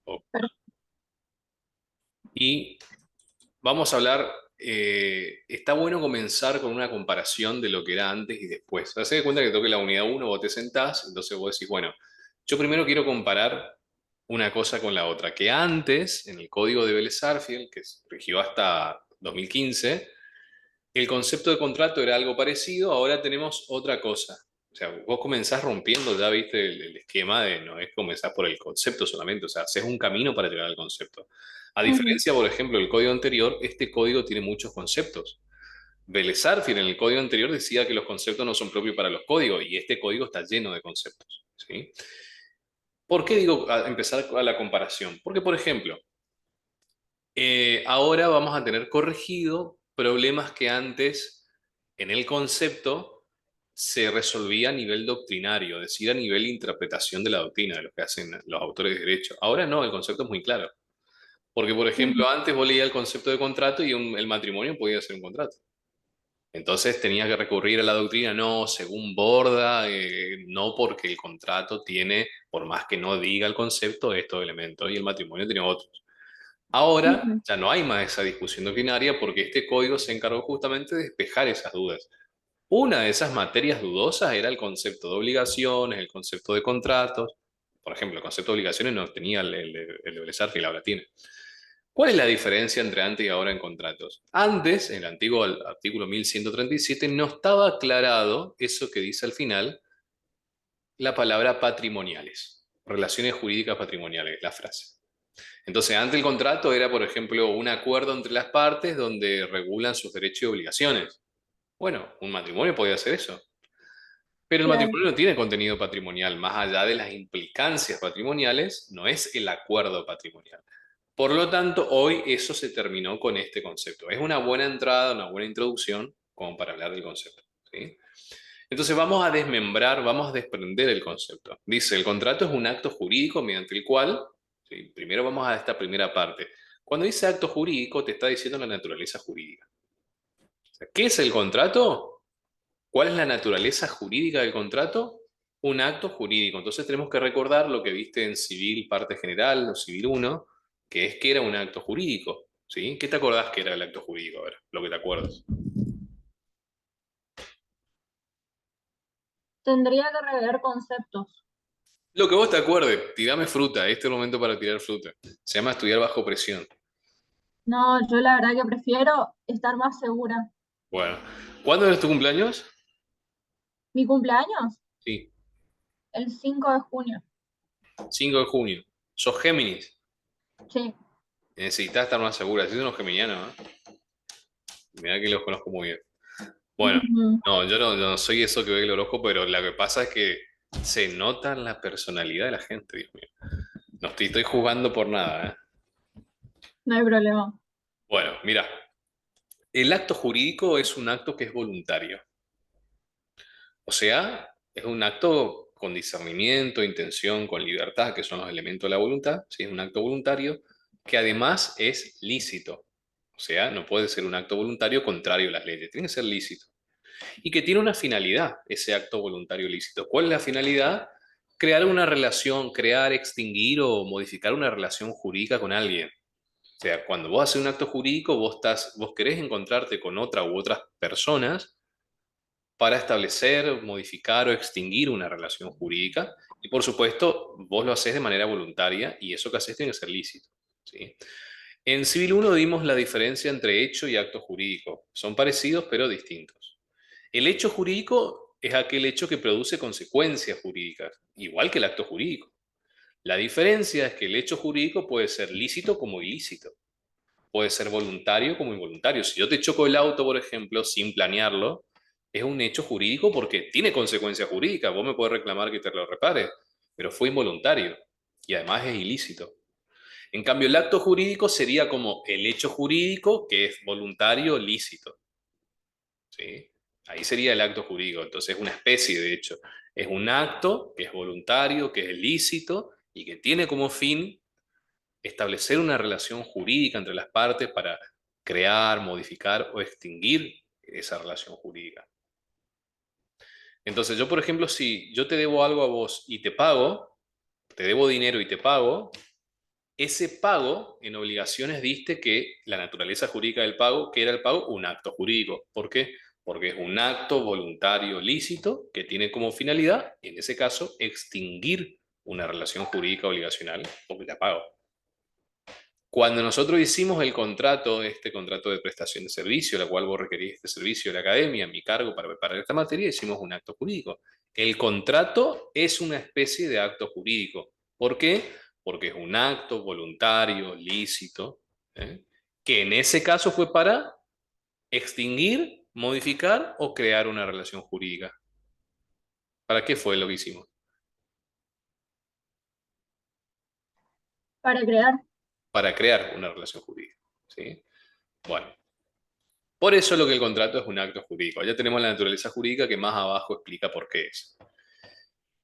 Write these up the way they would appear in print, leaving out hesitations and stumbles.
O- Pero, Y vamos a hablar, está bueno comenzar con una comparación de lo que era antes y después. Hacé de cuenta que toque la unidad uno, vos te sentás, entonces vos decís, bueno, yo primero quiero comparar una cosa con la otra, que antes, en el código de Vélez-Sarsfield, que rigió hasta 2015, el concepto de contrato era algo parecido, ahora tenemos otra cosa. O sea, vos comenzás rompiendo, ya viste el esquema de no es comenzar por el concepto solamente, o sea, haces un camino para llegar al concepto. A ujú, diferencia, por ejemplo, del código anterior, este código tiene muchos conceptos. Belezarfil en el código anterior decía que los conceptos no son propios para los códigos y este código está lleno de conceptos. ¿Sí? ¿Por qué digo empezar a la comparación? Porque, por ejemplo, ahora vamos a tener corregido problemas que antes en el concepto se resolvía a nivel doctrinario, es decir, a nivel de interpretación de la doctrina, de lo que hacen los autores de derecho. Ahora no, el concepto es muy claro. Porque, por ujú, ejemplo, antes vos leías el concepto de contrato y el matrimonio podía ser un contrato. Entonces tenías que recurrir a la doctrina, no, según Borda, no porque el contrato tiene, por más que no diga el concepto, estos elementos y el matrimonio tiene otros. Ahora ujú. ya no hay más esa discusión doctrinaria porque este código se encargó justamente de despejar esas dudas. Una de esas materias dudosas era el concepto de obligaciones, el concepto de contratos. Por ejemplo, el concepto de obligaciones no tenía el de Belezar, que ahora tiene. ¿Cuál es la diferencia entre antes y ahora en contratos? Antes, en el antiguo artículo 1137, no estaba aclarado eso que dice al final la palabra patrimoniales, relaciones jurídicas patrimoniales, la frase. Entonces, antes el contrato era, por ejemplo, un acuerdo entre las partes donde regulan sus derechos y obligaciones. Bueno, un matrimonio podía hacer eso. Pero el Claro. matrimonio no tiene contenido patrimonial, más allá de las implicancias patrimoniales, no es el acuerdo patrimonial. Por lo tanto, hoy eso se terminó con este concepto. Es una buena entrada, una buena introducción como para hablar del concepto. ¿Sí? Entonces vamos a desmembrar, vamos a desprender el concepto. Dice, el contrato es un acto jurídico mediante el cual, ¿sí? Primero vamos a esta primera parte. Cuando dice acto jurídico, te está diciendo la naturaleza jurídica. O sea, ¿qué es el contrato? ¿Cuál es la naturaleza jurídica del contrato? Un acto jurídico. Entonces tenemos que recordar lo que viste en civil, parte general, o civil uno, que es que era un acto jurídico. ¿Sí? ¿Qué te acordás que era el acto jurídico? A ver, lo que te acuerdas. Tendría que rever conceptos. Lo que vos te acuerdes, tirame fruta, este es el momento para tirar fruta. Se llama estudiar bajo presión. No, yo la verdad que prefiero estar más segura. Bueno, ¿cuándo es tu cumpleaños? Mi cumpleaños, Sí, el 5 de junio. 5 de junio. ¿Sos Géminis? Sí. Necesitas estar más segura. Si sos unos geminianos, ¿eh? Mirá que los conozco muy bien. Bueno, Ujú. no, yo no soy eso que ve el horóscopo, pero lo que pasa es que se nota en la personalidad de la gente, Dios mío. No estoy jugando por nada, ¿eh? No hay problema. Bueno, mira, el acto jurídico es un acto que es voluntario. O sea, es un acto con discernimiento, intención, con libertad, que son los elementos de la voluntad. ¿Sí? Es un acto voluntario que además es lícito. O sea, no puede ser un acto voluntario contrario a las leyes, tiene que ser lícito. Y que tiene una finalidad, ese acto voluntario lícito. ¿Cuál es la finalidad? Crear una relación, crear, extinguir o modificar una relación jurídica con alguien. O sea, cuando vos haces un acto jurídico, vos querés encontrarte con otra u otras personas para establecer, modificar o extinguir una relación jurídica. Y por supuesto, vos lo haces de manera voluntaria y eso que haces tiene que ser lícito. ¿Sí? En Civil 1 dimos la diferencia entre hecho y acto jurídico. Son parecidos pero distintos. El hecho jurídico es aquel hecho que produce consecuencias jurídicas, igual que el acto jurídico. La diferencia es que el hecho jurídico puede ser lícito como ilícito, puede ser voluntario como involuntario. Si yo te choco el auto, por ejemplo, sin planearlo, es un hecho jurídico porque tiene consecuencias jurídicas. Vos me podés reclamar que te lo repare, pero fue involuntario y además es ilícito. En cambio, el acto jurídico sería como el hecho jurídico que es voluntario, lícito. ¿Sí? Ahí sería el acto jurídico. Entonces, es una especie de hecho. Es un acto que es voluntario, que es lícito y que tiene como fin establecer una relación jurídica entre las partes para crear, modificar o extinguir esa relación jurídica. Entonces, yo, por ejemplo, si yo te debo algo a vos y te pago, te debo dinero y te pago, ese pago en obligaciones diste que la naturaleza jurídica del pago, que era el pago, un acto jurídico. ¿Por qué? Porque es un acto voluntario lícito que tiene como finalidad, en ese caso, extinguir una relación jurídica obligacional, porque la pago. Cuando nosotros hicimos el contrato, este contrato de prestación de servicio, la cual vos requerís este servicio de la academia, mi cargo para preparar esta materia, hicimos un acto jurídico. El contrato es una especie de acto jurídico. ¿Por qué? Porque es un acto voluntario, lícito, ¿eh? Que en ese caso fue para extinguir, modificar o crear una relación jurídica. ¿Para qué fue lo que hicimos? Para crear. Para crear una relación jurídica. ¿Sí? Bueno. Por eso lo que el contrato es un acto jurídico. Ya tenemos la naturaleza jurídica que más abajo explica por qué es.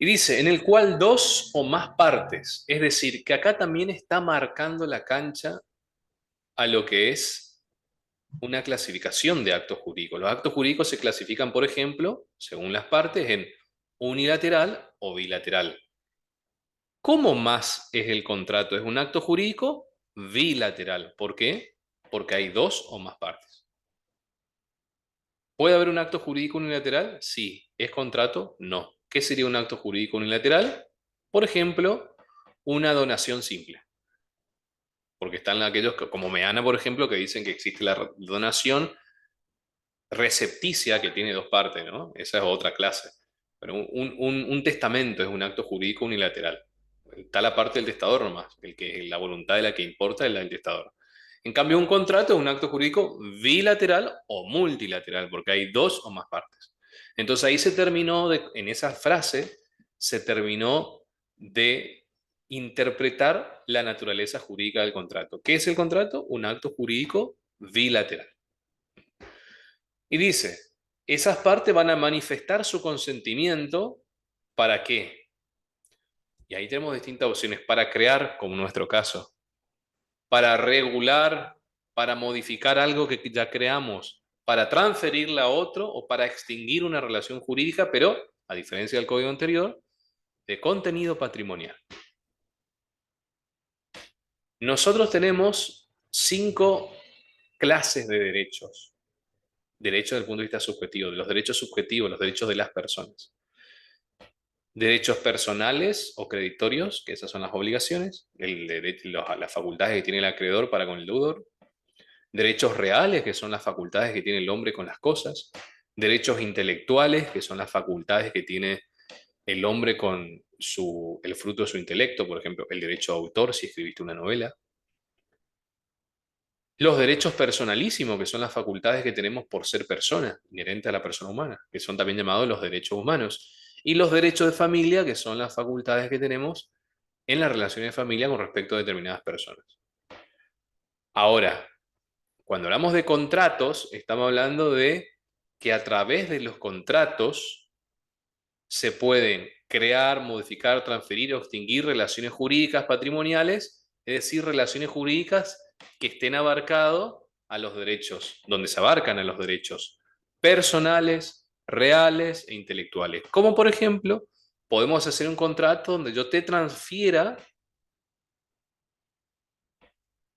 Y dice, en el cual dos o más partes, es decir, que acá también está marcando la cancha a lo que es una clasificación de actos jurídicos. Los actos jurídicos se clasifican, por ejemplo, según las partes, en unilateral o bilateral. ¿Cómo más es el contrato? Es un acto jurídico bilateral. ¿Por qué? Porque hay dos o más partes. ¿Puede haber un acto jurídico unilateral? Sí. ¿Es contrato? No. ¿Qué sería un acto jurídico unilateral? Por ejemplo, una donación simple. Porque están aquellos como Meana, por ejemplo, que dicen que existe la donación recepticia que tiene dos partes, ¿no? Esa es otra clase. Pero un testamento es un acto jurídico unilateral. Está la parte del testador nomás, la voluntad de la que importa es la del testador. En cambio, un contrato es un acto jurídico bilateral o multilateral, porque hay dos o más partes. Entonces ahí se terminó, en esa frase, se terminó de interpretar la naturaleza jurídica del contrato. ¿Qué es el contrato? Un acto jurídico bilateral. Y dice, esas partes van a manifestar su consentimiento. ¿Para qué? Y ahí tenemos distintas opciones. Para crear, como en nuestro caso. Para regular, para modificar algo que ya creamos. Para transferirla a otro o para extinguir una relación jurídica, pero, a diferencia del código anterior, de contenido patrimonial. Nosotros tenemos 5 clases de derechos. Derechos desde el punto de vista subjetivo, de los derechos subjetivos, los derechos de las personas. Derechos personales o creditorios, que esas son las obligaciones, las facultades que tiene el acreedor para con el deudor. Derechos reales, que son las facultades que tiene el hombre con las cosas. Derechos intelectuales, que son las facultades que tiene el hombre con el fruto de su intelecto, por ejemplo, el derecho de autor si escribiste una novela. Los derechos personalísimos, que son las facultades que tenemos por ser persona, inherente a la persona humana, que son también llamados los derechos humanos. Y los derechos de familia, que son las facultades que tenemos en las relaciones de familia con respecto a determinadas personas. Ahora, cuando hablamos de contratos, estamos hablando de que a través de los contratos se pueden crear, modificar, transferir o extinguir relaciones jurídicas patrimoniales, es decir, relaciones jurídicas que estén abarcados a los derechos, donde se abarcan a los derechos personales, reales e intelectuales. Como por ejemplo, podemos hacer un contrato donde yo te transfiera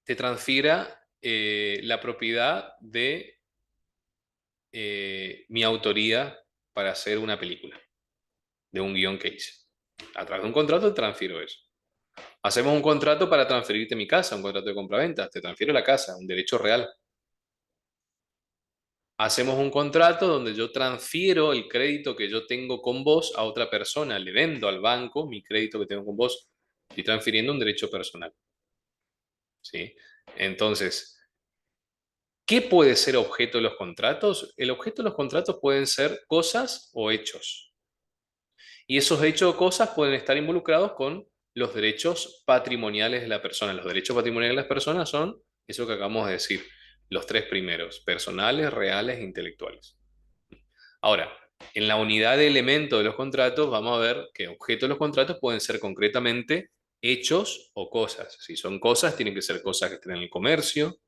la propiedad de mi autoría para hacer una película, de un guión que hice. A través de un contrato te transfiero eso. Hacemos un contrato para transferirte mi casa, un contrato de compraventa, te transfiero la casa, un derecho real. Hacemos un contrato donde yo transfiero el crédito que yo tengo con vos a otra persona, le vendo al banco mi crédito que tengo con vos, estoy transfiriendo un derecho personal. ¿Sí? Entonces, ¿qué puede ser objeto de los contratos? El objeto de los contratos pueden ser cosas o hechos. Y esos hechos o cosas pueden estar involucrados con los derechos patrimoniales de la persona. Los derechos patrimoniales de las personas son eso que acabamos de decir, los 3 primeros, personales, reales e intelectuales. Ahora, en la unidad de elementos de los contratos, vamos a ver que objetos de los contratos pueden ser concretamente hechos o cosas. Si son cosas, tienen que ser cosas que estén en el comercio.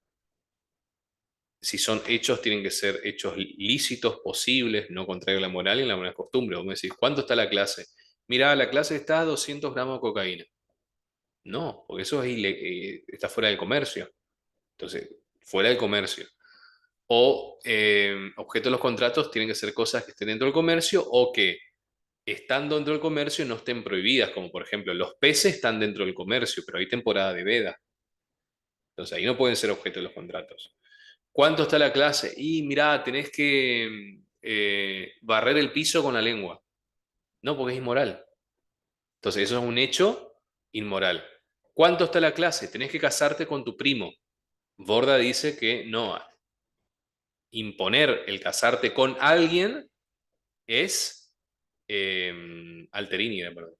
Si son hechos, tienen que ser hechos lícitos, posibles, no contrarios a la moral y a la buena costumbre. Vos me decís, ¿cuánto está la clase? Mirá, la clase está a 200 gramos de cocaína. No, porque eso está fuera del comercio. Entonces, fuera del comercio. O objeto de los contratos tienen que ser cosas que estén dentro del comercio o que estando dentro del comercio no estén prohibidas, como por ejemplo los peces están dentro del comercio, pero hay temporada de veda. Entonces ahí no pueden ser objeto de los contratos. ¿Cuánto está la clase? Y mirá, tenés que barrer el piso con la lengua. No, porque es inmoral. Entonces eso es un hecho inmoral. ¿Cuánto está la clase? Tenés que casarte con tu primo. Borda dice que no, imponer el casarte con alguien es alterínida, perdón.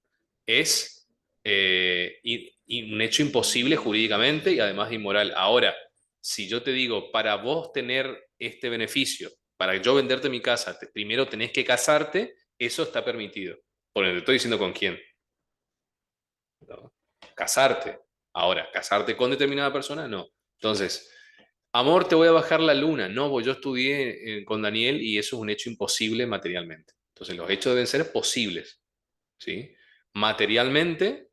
Es un hecho imposible jurídicamente y además inmoral. Ahora, si yo te digo, para vos tener este beneficio, para yo venderte mi casa, primero tenés que casarte, eso está permitido. Porque te estoy diciendo con quién, ¿no? Casarte. Ahora, casarte con determinada persona, no. Entonces, amor, te voy a bajar la luna. No, pues yo estudié con Daniel y eso es un hecho imposible materialmente. Entonces, los hechos deben ser posibles, ¿sí? Materialmente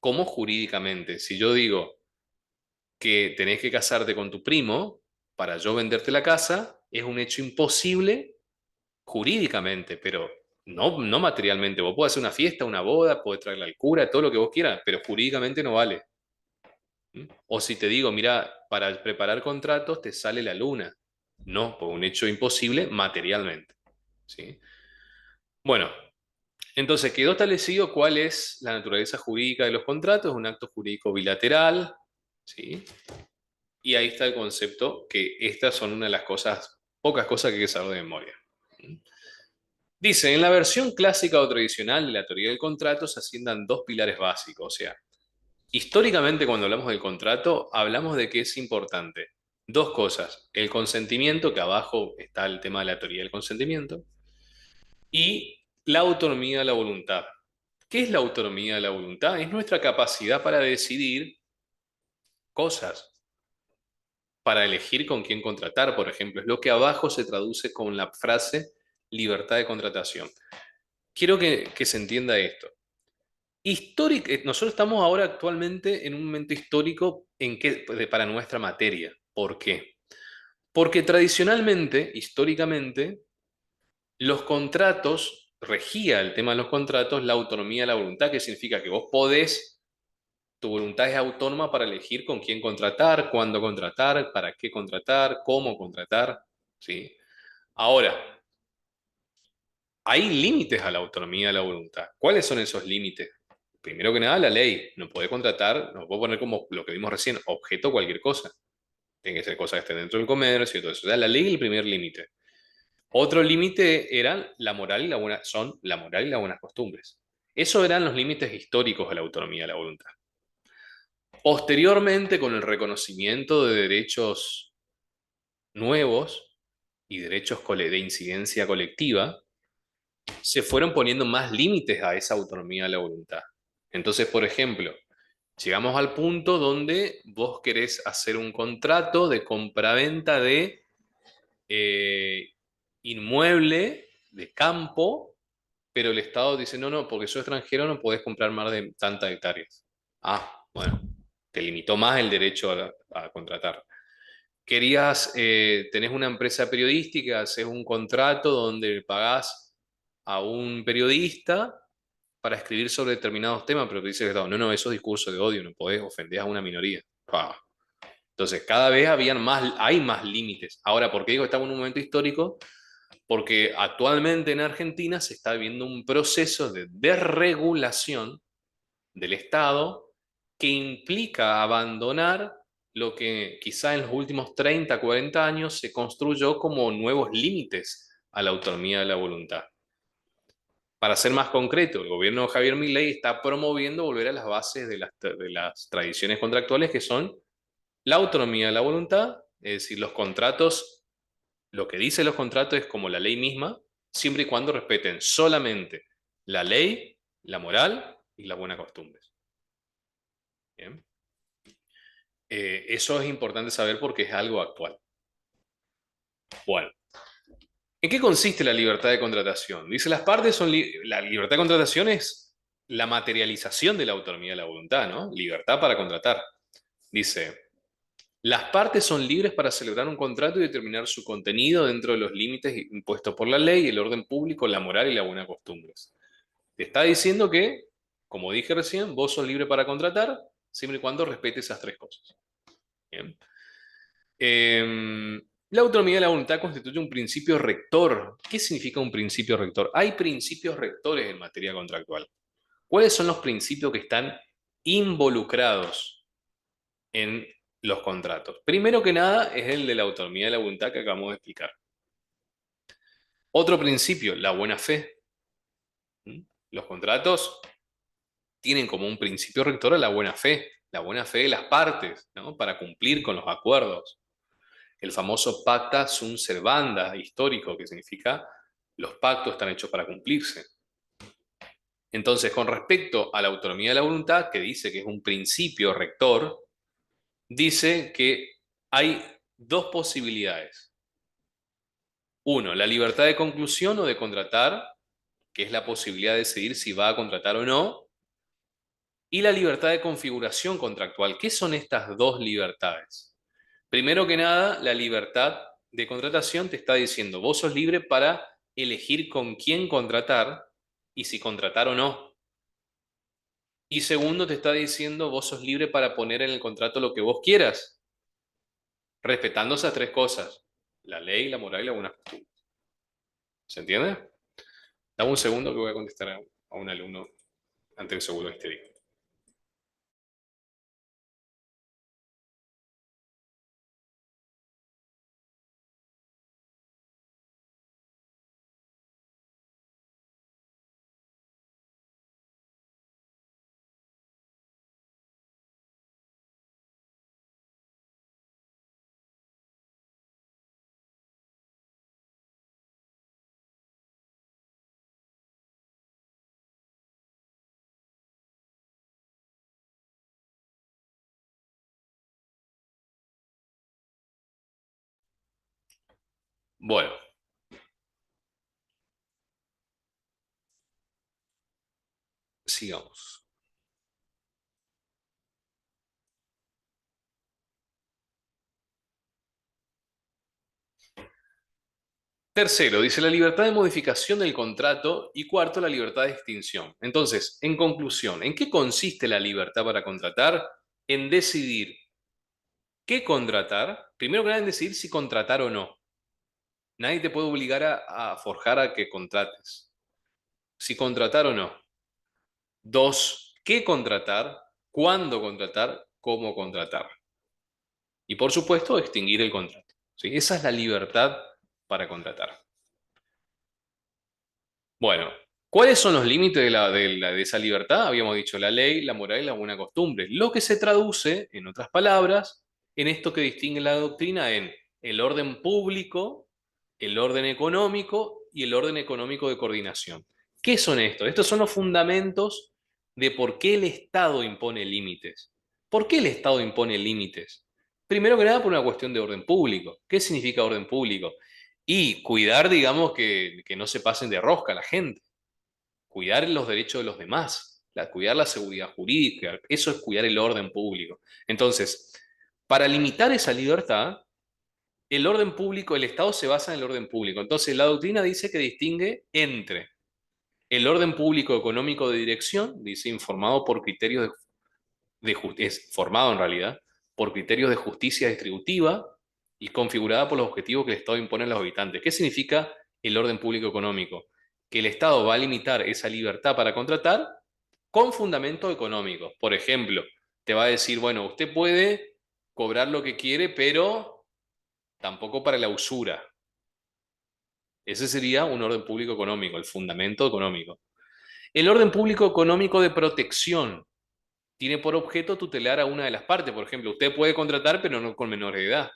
como jurídicamente. Si yo digo que tenés que casarte con tu primo para yo venderte la casa, es un hecho imposible jurídicamente, pero no materialmente. Vos podés hacer una fiesta, una boda, podés traerle al cura, todo lo que vos quieras, pero jurídicamente no vale. ¿Mm? O si te digo, mira, para preparar contratos te sale la luna. No, por un hecho imposible materialmente. ¿Sí? Bueno, entonces quedó establecido cuál es la naturaleza jurídica de los contratos, es un acto jurídico bilateral, ¿sí? Y ahí está el concepto que estas son una de las cosas, pocas cosas que hay que saber de memoria. ¿Mm? Dice, en la versión clásica o tradicional de la teoría del contrato se asientan dos pilares básicos, o sea, históricamente, cuando hablamos del contrato, hablamos de que es importante dos cosas: el consentimiento, que abajo está el tema de la teoría del consentimiento, y la autonomía de la voluntad. ¿Qué es la autonomía de la voluntad? Es nuestra capacidad para decidir cosas, para elegir con quién contratar, por ejemplo. Es lo que abajo se traduce con la frase libertad de contratación. Quiero que se entienda esto. Nosotros estamos ahora actualmente en un momento histórico para nuestra materia. ¿Por qué? Porque tradicionalmente, históricamente, los contratos, regía el tema de los contratos, la autonomía de la voluntad, que significa que vos podés, tu voluntad es autónoma para elegir con quién contratar, cuándo contratar, para qué contratar, cómo contratar, ¿sí? Ahora, hay límites a la autonomía de la voluntad. ¿Cuáles son esos límites? Primero que nada, la ley. No puede contratar, no puede poner como lo que vimos recién, objeto cualquier cosa. Tiene que ser cosas que estén dentro del comercio y todo eso. O sea, la ley es el primer límite. Otro límite eran la moral y son la moral y las buenas costumbres. Esos eran los límites históricos de la autonomía de la voluntad. Posteriormente, con el reconocimiento de derechos nuevos y derechos de incidencia colectiva, se fueron poniendo más límites a esa autonomía de la voluntad. Entonces, por ejemplo, llegamos al punto donde vos querés hacer un contrato de compraventa de eh, inmueble, de campo, pero el Estado dice, no, no, porque sos extranjero no podés comprar más de tantas hectáreas. Ah, bueno, te limitó más el derecho a contratar. Tenés una empresa periodística, haces un contrato donde pagás a un periodista para escribir sobre determinados temas, pero te dice que no, no, eso es discurso de odio, no podés ofender a una minoría. Pa. Entonces, cada vez hay más límites. Ahora, ¿por qué digo que estamos en un momento histórico? Porque actualmente en Argentina se está viviendo un proceso de desregulación del Estado que implica abandonar lo que quizá en los últimos 30, 40 años se construyó como nuevos límites a la autonomía de la voluntad. Para ser más concreto, el gobierno de Javier Milei está promoviendo volver a las bases de las tradiciones contractuales, que son la autonomía de la voluntad, es decir, los contratos, lo que dicen los contratos es como la ley misma, siempre y cuando respeten solamente la ley, la moral y las buenas costumbres. ¿Bien? Eso es importante saber porque es algo actual. Bueno, ¿en qué consiste la libertad de contratación? Dice, la libertad de contratación es la materialización de la autonomía de la voluntad, ¿no? Libertad para contratar. Dice, las partes son libres para celebrar un contrato y determinar su contenido dentro de los límites impuestos por la ley, el orden público, la moral y la buena costumbres. Te está diciendo que, como dije recién, vos sos libre para contratar siempre y cuando respete esas tres cosas. Bien. La autonomía de la voluntad constituye un principio rector. ¿Qué significa un principio rector? Hay principios rectores en materia contractual. ¿Cuáles son los principios que están involucrados en los contratos? Primero que nada es el de la autonomía de la voluntad que acabamos de explicar. Otro principio, la buena fe. ¿Mm? Los contratos tienen como un principio rector a la buena fe de las partes, ¿no? Para cumplir con los acuerdos. El famoso pacta sunt servanda histórico, que significa los pactos están hechos para cumplirse. Entonces, con respecto a la autonomía de la voluntad, que dice que es un principio rector, dice que hay dos posibilidades. Uno, la libertad de conclusión o de contratar, que es la posibilidad de decidir si va a contratar o no, y la libertad de configuración contractual. ¿Qué son estas dos libertades? Primero que nada, la libertad de contratación te está diciendo, vos sos libre para elegir con quién contratar y si contratar o no. Y segundo, te está diciendo, vos sos libre para poner en el contrato lo que vos quieras, respetando esas tres cosas, la ley, la moral y la buena costumbre. ¿Se entiende? Dame un segundo que voy a contestar a un alumno ante el seguro histérico. Bueno, sigamos. Tercero, dice la libertad de modificación del contrato y cuarto, la libertad de extinción. Entonces, en conclusión, ¿en qué consiste la libertad para contratar? En decidir qué contratar. Primero que nada, en decidir si contratar o no. Nadie te puede obligar a forjar a que contrates. Si contratar o no. Dos, qué contratar, cuándo contratar, cómo contratar. Y por supuesto, extinguir el contrato. ¿Sí? Esa es la libertad para contratar. Bueno, ¿cuáles son los límites de esa libertad? Habíamos dicho la ley, la moral y la buena costumbre. Lo que se traduce, en otras palabras, en esto que distingue la doctrina en el orden público, el orden económico y el orden económico de coordinación. ¿Qué son estos? Estos son los fundamentos de por qué el Estado impone límites. ¿Por qué el Estado impone límites? Primero que nada por una cuestión de orden público. ¿Qué significa orden público? Y cuidar, digamos, que no se pasen de rosca la gente, cuidar los derechos de los demás, cuidar la seguridad jurídica, eso es cuidar el orden público. Entonces, para limitar esa libertad, el orden público, el Estado se basa en el orden público. Entonces, la doctrina dice que distingue entre el orden público económico de dirección, dice informado por criterios es formado en realidad por criterios de justicia distributiva y configurada por los objetivos que el Estado impone a los habitantes. ¿Qué significa el orden público económico? Que el Estado va a limitar esa libertad para contratar con fundamentos económicos. Por ejemplo, te va a decir, bueno, usted puede cobrar lo que quiere, pero tampoco para la usura. Ese sería un orden público económico, el fundamento económico. El orden público económico de protección tiene por objeto tutelar a una de las partes. Por ejemplo, usted puede contratar, pero no con menores de edad,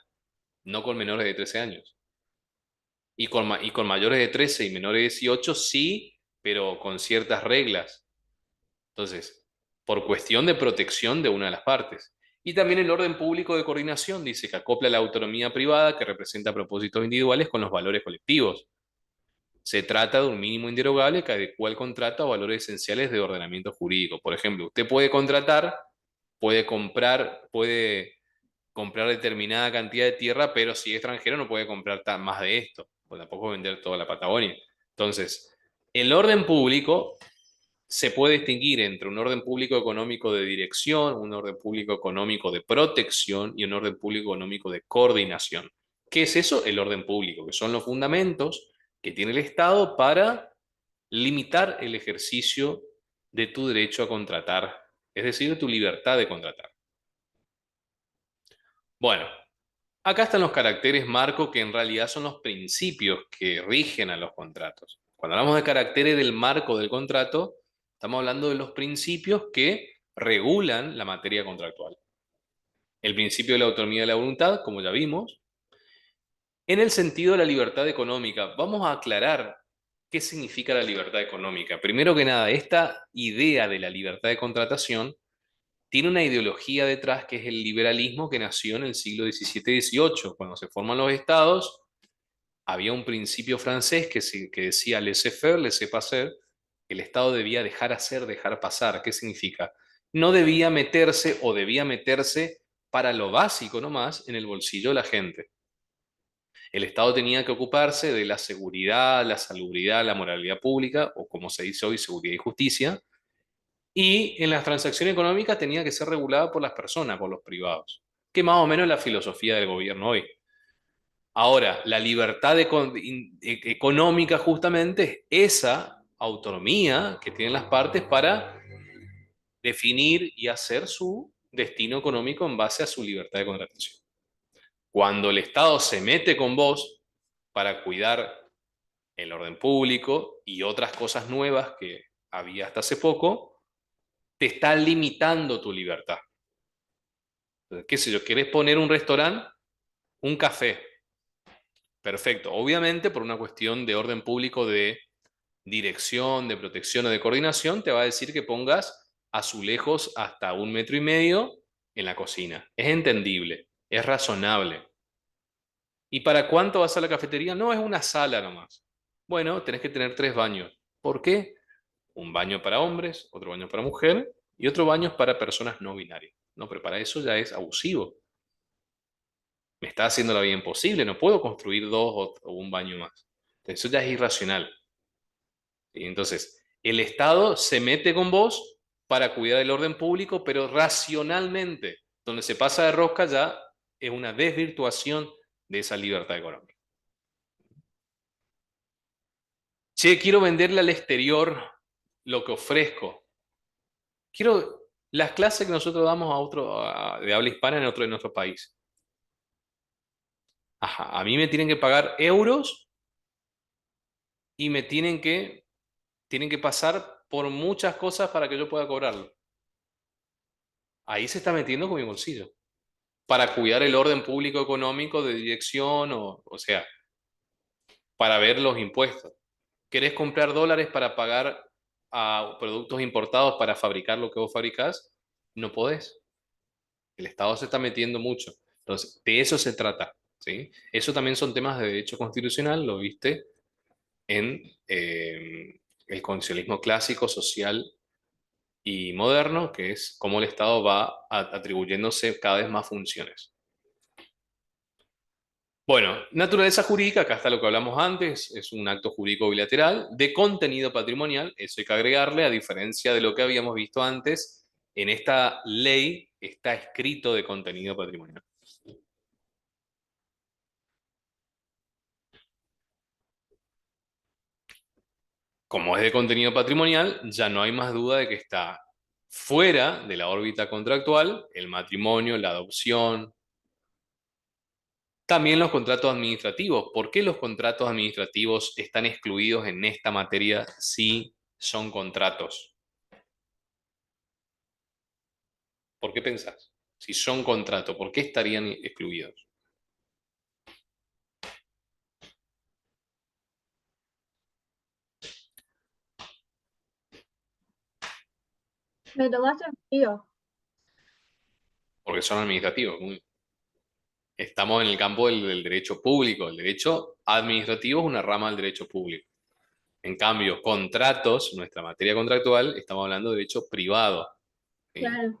no con menores de 13 años. Y con mayores de 13 y menores de 18 sí, pero con ciertas reglas. Entonces, por cuestión de protección de una de las partes. Y también el orden público de coordinación dice que acopla la autonomía privada que representa propósitos individuales con los valores colectivos. Se trata de un mínimo inderogable que adecua el contrato a valores esenciales de ordenamiento jurídico. Por ejemplo, usted puede contratar, puede comprar determinada cantidad de tierra, pero si es extranjero no puede comprar más de esto, pues tampoco vender toda la Patagonia. Entonces, el orden público se puede distinguir entre un orden público económico de dirección, un orden público económico de protección y un orden público económico de coordinación. ¿Qué es eso? El orden público, que son los fundamentos que tiene el Estado para limitar el ejercicio de tu derecho a contratar, es decir, de tu libertad de contratar. Bueno, acá están los caracteres marco que en realidad son los principios que rigen a los contratos. Cuando hablamos de caracteres del marco del contrato, estamos hablando de los principios que regulan la materia contractual. El principio de la autonomía de la voluntad, como ya vimos, en el sentido de la libertad económica. Vamos a aclarar qué significa la libertad económica. Primero que nada, esta idea de la libertad de contratación tiene una ideología detrás que es el liberalismo que nació en el siglo XVII-XVIII. Cuando se forman los estados, había un principio francés que decía laissez-faire, laissez-passer. El Estado debía dejar hacer, dejar pasar. ¿Qué significa? No debía meterse o debía meterse para lo básico nomás en el bolsillo de la gente. El Estado tenía que ocuparse de la seguridad, la salubridad, la moralidad pública, o como se dice hoy, seguridad y justicia, y en las transacciones económicas tenía que ser regulada por las personas, por los privados, que más o menos es la filosofía del gobierno hoy. Ahora, la libertad económica justamente es esa autonomía que tienen las partes para definir y hacer su destino económico en base a su libertad de contratación. Cuando el Estado se mete con vos para cuidar el orden público y otras cosas nuevas que había hasta hace poco, te está limitando tu libertad. Entonces, qué sé yo, ¿querés poner un restaurante? Un café. Perfecto. Obviamente, por una cuestión de orden público, de dirección, de protección o de coordinación, te va a decir que pongas azulejos hasta 1,5 metros en la cocina. Es entendible, es razonable. ¿Y para cuánto vas a la cafetería? No, es una sala nomás. Bueno, tenés que tener 3 baños. ¿Por qué? Un baño para hombres, otro baño para mujer y otro baño para personas no binarias. No, pero para eso ya es abusivo. Me está haciendo la vida imposible, no puedo construir dos o un baño más. Eso ya es irracional. Y entonces, el Estado se mete con vos para cuidar el orden público, pero racionalmente. Donde se pasa de rosca ya es una desvirtuación de esa libertad económica. Che, quiero venderle al exterior lo que ofrezco. Quiero las clases que nosotros damos de habla hispana en otro de nuestro país. Ajá, a mí me tienen que pagar euros y tienen que pasar por muchas cosas para que yo pueda cobrarlo. Ahí se está metiendo con mi bolsillo, para cuidar el orden público económico de dirección, o sea, para ver los impuestos. ¿Querés comprar dólares para pagar a productos importados para fabricar lo que vos fabricás? No podés. El Estado se está metiendo mucho. Entonces, de eso se trata, ¿sí? Eso también son temas de derecho constitucional, lo viste en el constitucionalismo clásico, social y moderno, que es cómo el Estado va atribuyéndose cada vez más funciones. Bueno, naturaleza jurídica, acá está lo que hablamos antes, es un acto jurídico bilateral de contenido patrimonial, eso hay que agregarle, a diferencia de lo que habíamos visto antes, en esta ley está escrito de contenido patrimonial. Como es de contenido patrimonial, ya no hay más duda de que está fuera de la órbita contractual el matrimonio, la adopción, también los contratos administrativos. ¿Por qué los contratos administrativos están excluidos en esta materia si son contratos? ¿Por qué pensás? Si son contratos, ¿por qué estarían excluidos? Me tomaste en frío. Porque son administrativos. Estamos en el campo del derecho público. El derecho administrativo es una rama del derecho público. En cambio, contratos, nuestra materia contractual, estamos hablando de derecho privado. ¿Sí? claro.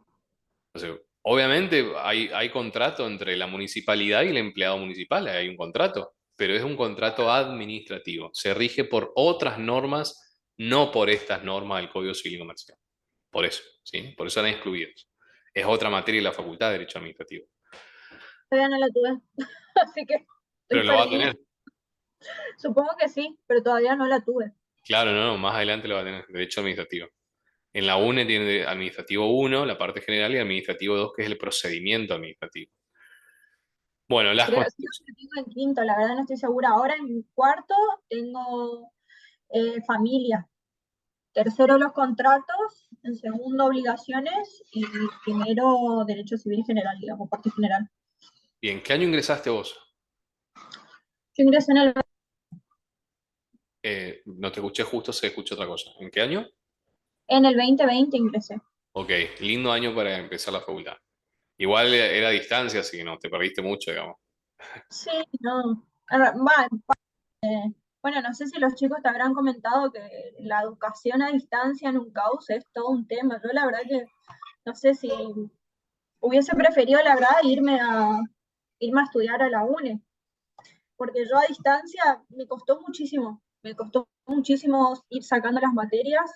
Entonces, obviamente hay contrato entre la municipalidad y el empleado municipal, hay un contrato, pero es un contrato administrativo. Se rige por otras normas, no por estas normas del Código Civil y Comercial. Por eso, ¿sí? Por eso eran excluidos. Es otra materia de la Facultad de Derecho Administrativo. Todavía no la tuve, así que Pero estoy lo va a perdida. tener. Supongo que sí, pero todavía no la tuve. Claro, no, no, más adelante lo va a tener. Derecho Administrativo. En la UNE tiene Administrativo uno, la parte general, y Administrativo 2, que es el procedimiento administrativo. Bueno, las Creo que tengo en quinto, la verdad no estoy segura. Ahora en cuarto tengo familia. Tercero los contratos, en segundo obligaciones y primero derecho civil general, digamos, parte general. ¿Y en qué año ingresaste vos? Yo ingresé No te escuché justo, se escuchó otra cosa. ¿En qué año? en el 2020 ingresé. Ok, lindo año para empezar la facultad. Igual era a distancia, así que no, te perdiste mucho, digamos. Sí, no. Va, bueno, no sé si los chicos te habrán comentado que la educación a distancia en un caus es todo un tema. Yo la verdad que no sé si hubiese preferido, la verdad, irme a estudiar a la UNE, porque yo a distancia me costó muchísimo ir sacando las materias.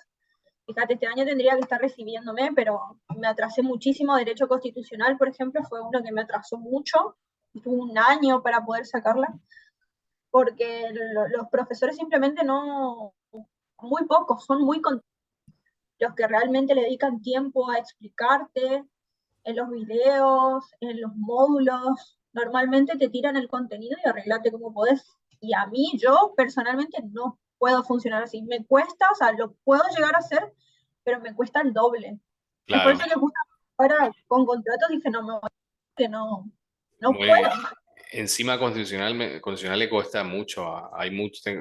Fíjate, este año tendría que estar recibiéndome, pero me atrasé muchísimo. Derecho constitucional, por ejemplo, fue uno que me atrasó mucho. Tuve un año para poder sacarla, porque los profesores simplemente no, muy pocos, son muy contados los que realmente le dedican tiempo a explicarte en los videos, en los módulos. Normalmente te tiran el contenido y arreglate como podés. Y a mí, yo personalmente no puedo funcionar así. Me cuesta, o sea, lo puedo llegar a hacer, pero me cuesta el doble. Es por Claro, eso que justo ahora con contratos dije, no, que no, no puedo. muy, encima constitucional, constitucional le cuesta mucho. Hay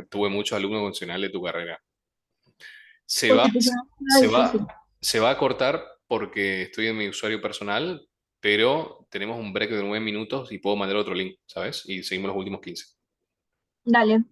tuve muchos alumnos constitucionales de tu carrera. Se va, Constitucional se es difícil. va, se va a cortar porque estoy en mi usuario personal, pero tenemos un break de 9 minutos y puedo mandar otro link, ¿sabes? Y seguimos los últimos 15. Dale.